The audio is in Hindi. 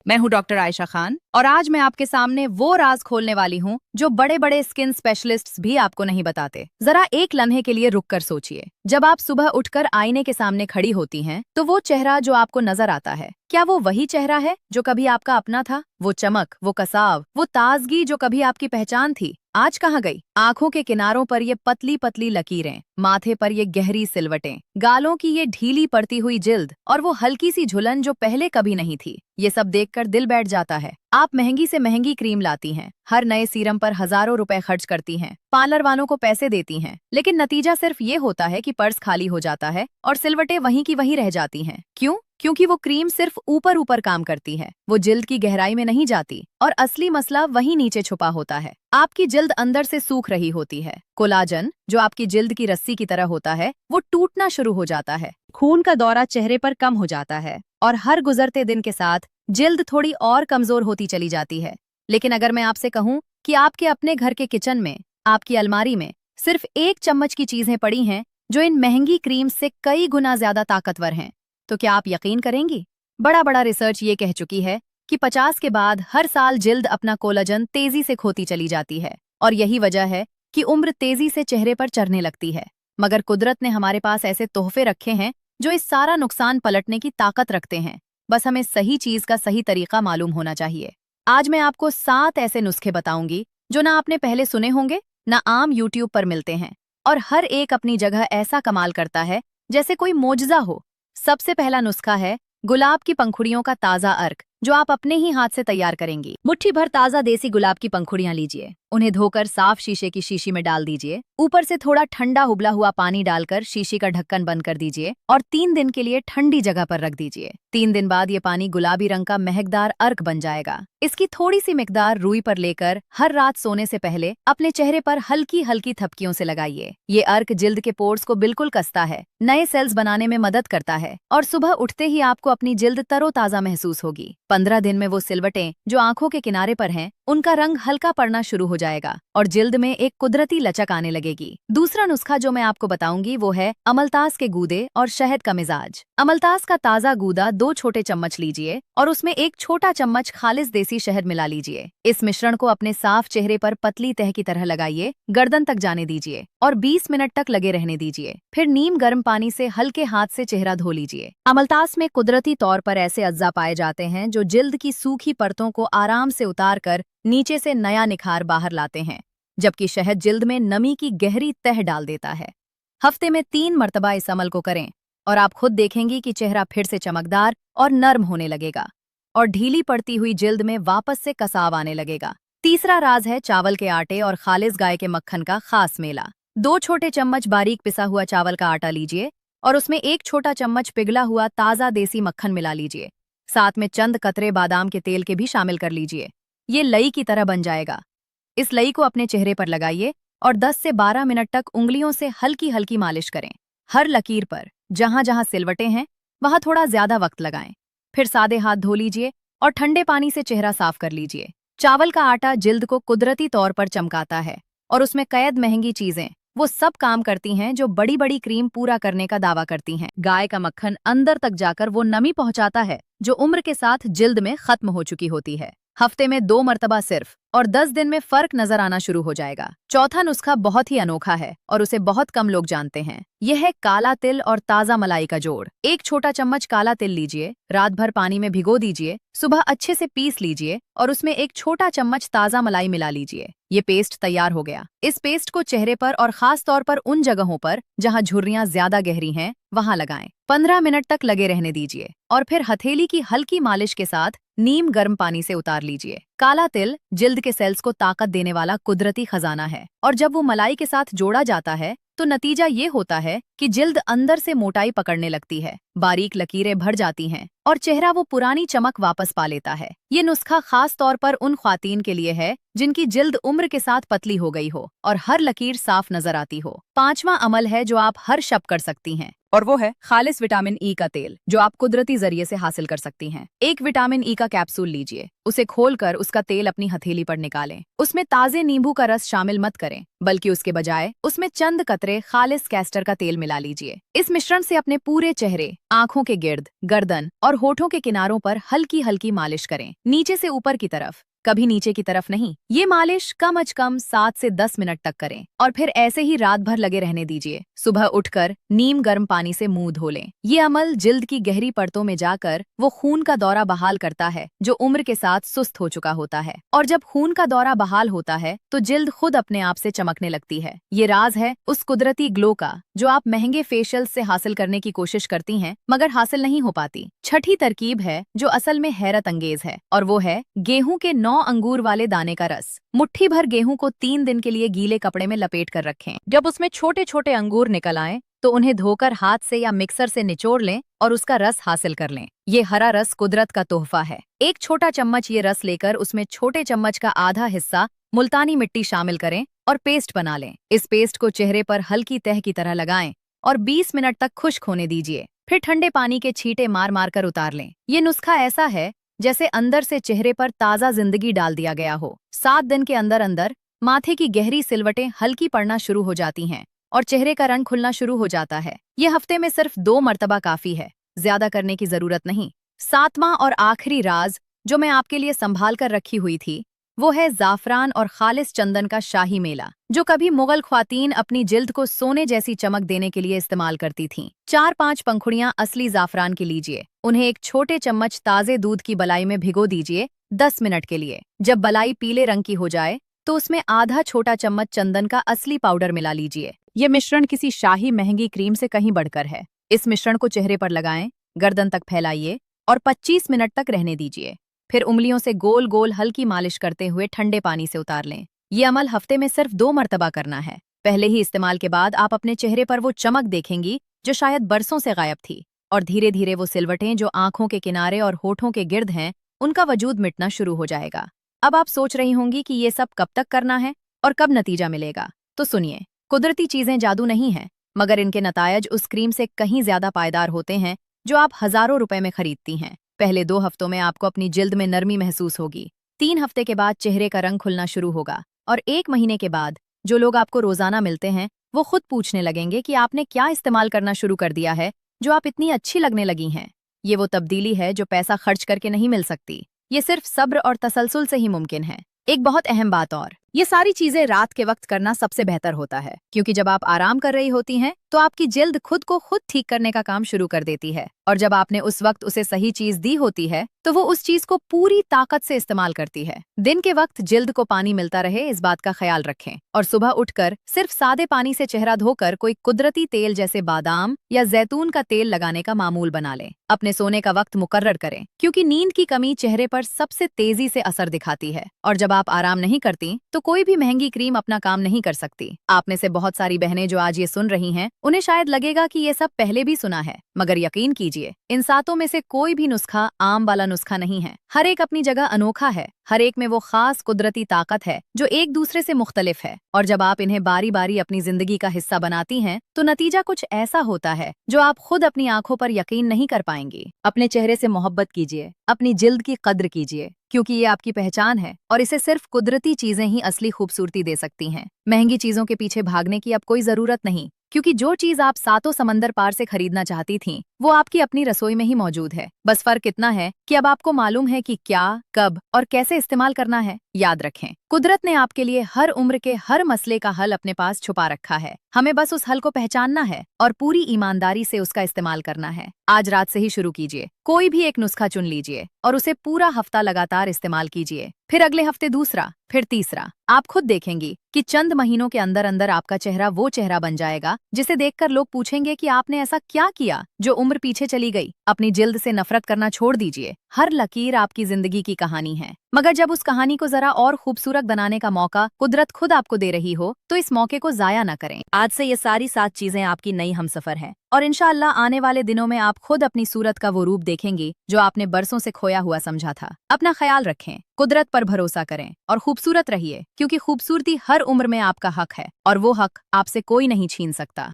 मैं हूं डॉक्टर आयशा खान और आज मैं आपके सामने वो राज खोलने वाली हूं जो बड़े बड़े स्किन स्पेशलिस्ट्स भी आपको नहीं बताते। जरा एक लम्हे के लिए रुक कर सोचिए, जब आप सुबह उठकर आईने के सामने खड़ी होती हैं, तो वो चेहरा जो आपको नजर आता है, क्या वो वही चेहरा है जो कभी आपका अपना था? वो चमक, वो कसाव, वो ताजगी जो कभी आपकी पहचान थी, आज कहाँ गई? आंखों के किनारों पर ये पतली पतली लकीरें, माथे पर ये गहरी सिलवटें, गालों की ये ढीली पड़ती हुई जिल्द और वो हल्की सी झुलन जो पहले कभी नहीं थी। ये सब देखकर दिल बैठ जाता है। आप महंगी से महंगी क्रीम लाती हैं, हर नए सीरम पर हजारों रुपए खर्च करती हैं, पार्लर वालों को पैसे देती हैं, लेकिन नतीजा सिर्फ ये होता है कि पर्स खाली हो जाता है और सिलवटें वहीं की वहीं रह जाती हैं। क्यों? क्योंकि वो क्रीम सिर्फ ऊपर ऊपर काम करती है, वो जिल्द की गहराई में नहीं जाती और असली मसला वहीं नीचे छुपा होता है। आपकी जिल्द अंदर से सूख रही होती है। कोलाजन, जो आपकी जिल्द की रस्सी की तरह होता है, वो टूटना शुरू हो जाता है। खून का दौरा चेहरे पर कम हो जाता है और हर गुजरते दिन के साथ जिल्द थोड़ी और कमजोर होती चली जाती है। लेकिन अगर मैं आपसे कहूँ कि आपके अपने घर के किचन में, आपकी अलमारी में सिर्फ 1 चम्मच की चीजें पड़ी हैं जो इन महंगी क्रीम से कई गुना ज्यादा ताकतवर हैं, तो क्या आप यकीन करेंगी? बड़ा बड़ा रिसर्च ये कह चुकी है कि 50 के बाद हर साल जिल्द अपना कोलाजन तेजी से खोती चली जाती है और यही वजह है कि उम्र तेजी से चेहरे पर चढ़ने लगती है। मगर कुदरत ने हमारे पास ऐसे तोहफे रखे हैं जो इस सारा नुकसान पलटने की ताकत रखते हैं। बस हमें सही चीज का सही तरीका मालूम होना चाहिए। आज मैं आपको 7 ऐसे नुस्खे बताऊंगी जो ना आपने पहले सुने होंगे, ना आम यूट्यूब पर मिलते हैं, और हर एक अपनी जगह ऐसा कमाल करता है जैसे कोई मोजज़ा हो। सबसे पहला नुस्खा है गुलाब की पंखुड़ियों का ताजा अर्क, जो आप अपने ही हाथ से तैयार करेंगी। मुट्ठी भर ताजा देसी गुलाब की पंखुड़ियां लीजिए, उन्हें धोकर साफ शीशे की शीशी में डाल दीजिए। ऊपर से थोड़ा ठंडा उबला हुआ पानी डालकर शीशी का ढक्कन बंद कर दीजिए और 3 दिन के लिए ठंडी जगह पर रख दीजिए। 3 दिन बाद ये पानी गुलाबी रंग का महकदार अर्क बन जाएगा। इसकी थोड़ी सी मिकदार रुई पर लेकर हर रात सोने से पहले अपने चेहरे पर हल्की हल्की थपकियों से लगाइए। ये अर्क जिल्द के पोर्स को बिल्कुल कसता है, नए सेल्स बनाने में मदद करता है और सुबह उठते ही आपको अपनी जिल्द तरोताजा महसूस होगी। 15 दिन में वो सिलवटें जो आंखों के किनारे पर हैं, उनका रंग हल्का पड़ना शुरू हो जाएगा और जिल्द में एक कुदरती लचक आने लगेगी। दूसरा नुस्खा जो मैं आपको बताऊंगी वो है अमलतास के गूदे और शहद का मिजाज। अमलतास का ताजा गूदा 2 छोटे चम्मच लीजिए और उसमें 1 छोटा चम्मच खालिस देसी शहद मिला लीजिए। इस मिश्रण को अपने साफ चेहरे पर पतली तह की तरह लगाइए, गर्दन तक जाने दीजिए और 20 मिनट तक लगे रहने दीजिए। फिर नीम गर्म पानी से हल्के हाथ से चेहरा धो लीजिए। अमलतास में कुदरती तौर पर ऐसे अज्जा पाए जाते हैं जो जिल्द की सूखी परतों को आराम से उतार कर नीचे से नया निखार बाहर लाते हैं, जबकि शहद जिल्द में नमी की गहरी तह डाल देता है। हफ्ते में 3 मर्तबा इस अमल को करें और आप खुद देखेंगी कि चेहरा फिर से चमकदार और नर्म होने लगेगा और ढीली पड़ती हुई जिल्द में वापस से कसाव आने लगेगा। तीसरा राज है चावल के आटे और खालिस गाय के मक्खन का खास मेला। 2 छोटे चम्मच बारीक पिसा हुआ चावल का आटा लीजिए और उसमें 1 छोटा चम्मच पिघला हुआ ताजा देसी मक्खन मिला लीजिए। साथ में चंद कतरे बादाम के तेल के भी शामिल कर लीजिए। ये लई की तरह बन जाएगा। इस लई को अपने चेहरे पर लगाइए और 10 से 12 मिनट तक उंगलियों से हल्की हल्की मालिश करें। हर लकीर पर जहां जहां सिलवटें हैं वहां थोड़ा ज्यादा वक्त लगाएं। फिर सादे हाथ धो लीजिए और ठंडे पानी से चेहरा साफ कर लीजिए। चावल का आटा जिल्द को कुदरती तौर पर चमकाता है और उसमें कईद महंगी चीजें वो सब काम करती हैं जो बड़ी बड़ी क्रीम पूरा करने का दावा करती हैं। गाय का मक्खन अंदर तक जाकर वो नमी पहुंचाता है जो उम्र के साथ जिल्द में खत्म हो चुकी होती है। हफ्ते में 2 मर्तबा सिर्फ और 10 दिन में फर्क नजर आना शुरू हो जाएगा। चौथा नुस्खा बहुत ही अनोखा है और उसे बहुत कम लोग जानते हैं। यह है काला तिल और ताजा मलाई का जोड़। 1 छोटा चम्मच काला तिल लीजिए, रात भर पानी में भिगो दीजिए, सुबह अच्छे से पीस लीजिए और उसमें 1 छोटा चम्मच ताजा मलाई मिला लीजिए। ये पेस्ट तैयार हो गया। इस पेस्ट को चेहरे पर और खास तौर पर उन जगहों पर जहां झुर्रियां ज्यादा गहरी हैं वहां लगाएं। 15 मिनट तक लगे रहने दीजिए और फिर हथेली की हल्की मालिश के साथ नीम गर्म पानी से उतार लीजिए। काला तिल जिल्द के सेल्स को ताकत देने वाला कुदरती खजाना है और जब वो मलाई के साथ जोड़ा जाता है तो नतीजा ये होता है कि जिल्द अंदर से मोटाई पकड़ने लगती है, बारीक लकीरें भर जाती हैं और चेहरा वो पुरानी चमक वापस पा लेता है। ये नुस्खा खास तौर पर उन ख्वातीन के लिए है जिनकी जिल्द उम्र के साथ पतली हो गई हो और हर लकीर साफ नजर आती हो। 5वां अमल है जो आप हर शब कर सकती हैं। और वो है खालिस विटामिन ई का तेल, जो आप कुदरती जरिए से हासिल कर सकती हैं। एक विटामिन ई का कैप्सूल लीजिए, उसे खोलकर उसका तेल अपनी हथेली पर निकालें। उसमें ताजे नींबू का रस शामिल मत करें, बल्कि उसके बजाय उसमें चंद कतरे खालिस कैस्टर का तेल मिला लीजिए। इस मिश्रण से अपने पूरे चेहरे, आंखों के गिर्द, गर्दन और होठों के किनारों पर हल्की हल्की मालिश करें, नीचे से ऊपर की तरफ, कभी नीचे की तरफ नहीं। ये मालिश कम अज कम 7 से 10 मिनट तक करें और फिर ऐसे ही रात भर लगे रहने दीजिए। सुबह उठकर नीम गर्म पानी से मुंह धो लें। ये अमल जिल्द की गहरी परतों में जाकर वो खून का दौरा बहाल करता है जो उम्र के साथ सुस्त हो चुका होता है। और जब खून का दौरा बहाल होता है तो जिल्द खुद अपने आप से चमकने लगती है। ये राज है उस कुदरती ग्लो का जो आप महंगे फेशियल से हासिल करने की कोशिश करती हैं मगर हासिल नहीं हो पाती। छठी तरकीब है जो असल में हैरत अंगेज है, और वो है गेहूं के 9 अंगूर वाले दाने का रस। मुट्ठी भर गेहूं को 3 दिन के लिए गीले कपड़े में लपेट कर रखें। जब उसमें छोटे छोटे अंगूर निकल आएं तो उन्हें धोकर हाथ से या मिक्सर से निचोड़ लें और उसका रस हासिल कर लें। ये हरा रस कुदरत का तोहफा है। एक छोटा चम्मच ये रस लेकर उसमें छोटे चम्मच का आधा हिस्सा मुल्तानी मिट्टी शामिल करें और पेस्ट बना लें। इस पेस्ट को चेहरे पर हल्की तह की तरह लगाएं और 20 मिनट तक खुश्क होने दीजिए। फिर ठंडे पानी के छींटे मार मार कर उतार लें। ये नुस्खा ऐसा है जैसे अंदर से चेहरे पर ताजा जिंदगी डाल दिया गया हो। 7 दिन के अंदर अंदर माथे की गहरी सिलवटें हल्की पड़ना शुरू हो जाती हैं और चेहरे का रंग खुलना शुरू हो जाता है। ये हफ्ते में सिर्फ 2 मर्तबा काफी है, ज्यादा करने की जरूरत नहीं। 7वां और आखिरी राज जो मैं आपके लिए संभाल कर रखी हुई थी वो है जाफरान और खालिस चंदन का शाही मेला, जो कभी मुगल ख्वातीन अपनी जिल्द को सोने जैसी चमक देने के लिए इस्तेमाल करती थीं। 4-5 पंखुड़ियां असली जाफरान की लीजिए। उन्हें एक छोटे चम्मच ताजे दूध की बलाई में भिगो दीजिए 10 मिनट के लिए। जब बलाई पीले रंग की हो जाए तो उसमें आधा छोटा चम्मच चंदन का असली पाउडर मिला लीजिए। ये मिश्रण किसी शाही महंगी क्रीम से कहीं बढ़कर है। इस मिश्रण को चेहरे पर लगाएं, गर्दन तक फैलाइए और 25 मिनट तक रहने दीजिए। फिर उंगलियों से गोल गोल हल्की मालिश करते हुए ठंडे पानी से उतार लें। ये अमल हफ्ते में सिर्फ 2 मर्तबा करना है। पहले ही इस्तेमाल के बाद आप अपने चेहरे पर वो चमक देखेंगी जो शायद बरसों से गायब थी, और धीरे धीरे वो सिलवटें जो आंखों के किनारे और होठों के गिर्द हैं उनका वजूद मिटना शुरू हो जाएगा। अब आप सोच रही होंगी कि ये सब कब तक करना है और कब नतीजा मिलेगा। तो सुनिए, कुदरती चीजें जादू नहीं हैं, मगर इनके नतायज उस क्रीम से कहीं ज्यादा पायदार होते हैं जो आप हजारों रुपए में खरीदती हैं। पहले 2 हफ्तों में आपको अपनी जिल्द में नरमी महसूस होगी। 3 हफ्ते के बाद चेहरे का रंग खुलना शुरू होगा, और 1 महीने के बाद जो लोग आपको रोजाना मिलते हैं वो खुद पूछने लगेंगे कि आपने क्या इस्तेमाल करना शुरू कर दिया है जो आप इतनी अच्छी लगने लगी हैं। ये वो तब्दीली है जो पैसा खर्च करके नहीं मिल सकती। ये सिर्फ सब्र और तसलसल से ही मुमकिन है। एक बहुत अहम बात और, ये सारी चीजें रात के वक्त करना सबसे बेहतर होता है, क्योंकि जब आप आराम कर रही होती हैं तो आपकी जिल्द खुद को खुद ठीक करने का काम शुरू कर देती है, और जब आपने उस वक्त उसे सही चीज दी होती है तो वो उस चीज को पूरी ताकत से इस्तेमाल करती है। दिन के वक्त जिल्द को पानी मिलता रहे, इस बात का ख्याल रखें, और सुबह उठकर सिर्फ सादे पानी से चेहरा धोकर कोई कुदरती तेल जैसे बादाम या जैतून का तेल लगाने का मामूल बना लें। अपने सोने का वक्त मुकर्रर करें, क्योंकि नींद की कमी चेहरे पर सबसे तेजी से असर दिखाती है, और जब आप आराम नहीं करती तो कोई भी महंगी क्रीम अपना काम नहीं कर सकती। आप में से बहुत सारी बहनें जो आज ये सुन रही हैं उन्हें शायद लगेगा कि ये सब पहले भी सुना है, मगर यकीन कीजिए इन 7 में से कोई भी नुस्खा आम वाला नुस्खा नहीं है। हर एक अपनी जगह अनोखा है, हर एक में वो खास कुदरती ताकत है जो एक दूसरे से मुख्तलिफ है, और जब आप इन्हें बारी बारी अपनी जिंदगी का हिस्सा बनाती हैं तो नतीजा कुछ ऐसा होता है जो आप खुद अपनी आंखों पर यकीन नहीं कर पाएंगी। अपने चेहरे से मोहब्बत कीजिए, अपनी जिल्द की कद्र कीजिए, क्योंकि ये आपकी पहचान है और इसे सिर्फ कुदरती चीजें ही असली खूबसूरती दे सकती हैं। महंगी चीजों के पीछे भागने की अब कोई जरूरत नहीं, क्योंकि जो चीज आप 7 समंदर पार से खरीदना चाहती थीं, वो आपकी अपनी रसोई में ही मौजूद है। बस फर्क इतना है कि अब आपको मालूम है कि क्या, कब और कैसे इस्तेमाल करना है। याद रखें, कुदरत ने आपके लिए हर उम्र के हर मसले का हल अपने पास छुपा रखा है। हमें बस उस हल को पहचानना है और पूरी ईमानदारी से उसका इस्तेमाल करना है। आज रात से ही शुरू कीजिए। कोई भी एक नुस्खा चुन लीजिए और उसे पूरा हफ्ता लगातार इस्तेमाल कीजिए, फिर अगले हफ्ते दूसरा, फिर तीसरा। आप खुद देखेंगी कि चंद महीनों के अंदर अंदर आपका चेहरा वो चेहरा बन जाएगा जिसे देखकर लोग पूछेंगे कि आपने ऐसा क्या किया जो उम्र पीछे चली गई। अपनी जिल्द से नफरत करना छोड़ दीजिए। हर लकीर आपकी जिंदगी की कहानी है, मगर जब उस कहानी को जरा और खूबसूरत बनाने का मौका कुदरत खुद आपको दे रही हो तो इस मौके को जाया न करें। आज से ये सारी 7 चीजें आपकी नई हमसफर हैं, और इंशाअल्लाह आने वाले दिनों में आप खुद अपनी सूरत का वो रूप देखेंगी जो आपने बरसों से खोया हुआ समझा था। अपना ख्याल रखें, कुदरत पर भरोसा करें और खूबसूरत रहिए, क्योंकि खूबसूरती हर उम्र में आपका हक है और वो हक आपसे कोई नहीं छीन सकता।